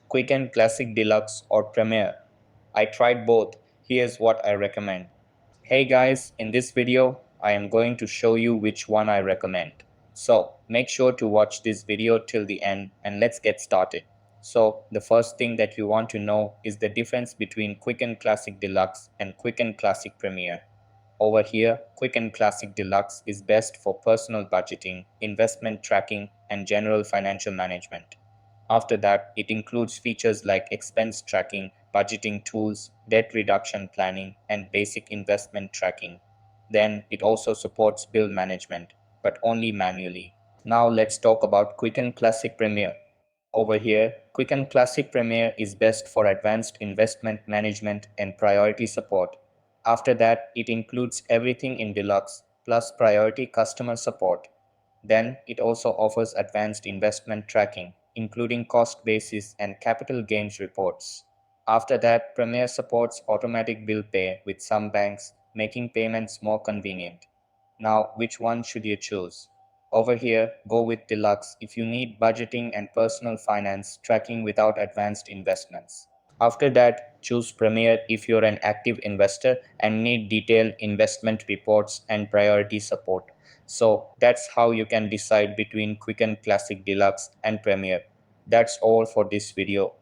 Quicken Classic Deluxe or Premier. I tried both. Here's what I recommend. Hey guys, in this video, I am going to show you which one I recommend. So make sure to watch this video till the end and let's get started. So the first thing that you want to know is the difference between Quicken Classic Deluxe and Quicken Classic Premier. Over here, Quicken Classic Deluxe is best for personal budgeting, investment tracking, and general financial management. After that, it includes features like expense tracking, budgeting tools, debt reduction planning, and basic investment tracking. Then, it also supports bill management, but only manually. Now, let's talk about Quicken Classic Premier. Over here, Quicken Classic Premier is best for advanced investment management and priority support. After that, it includes everything in Deluxe plus priority customer support. Then, it also offers advanced investment tracking, including cost basis and capital gains reports. After that, Premier supports automatic bill pay with some banks, making payments more convenient. Now, which one should you choose? Over here, go with Deluxe if you need budgeting and personal finance tracking without advanced investments. After that, choose Premier if you're an active investor and need detailed investment reports and priority support. So that's how you can decide between Quicken Classic Deluxe and Premier. That's all for this video.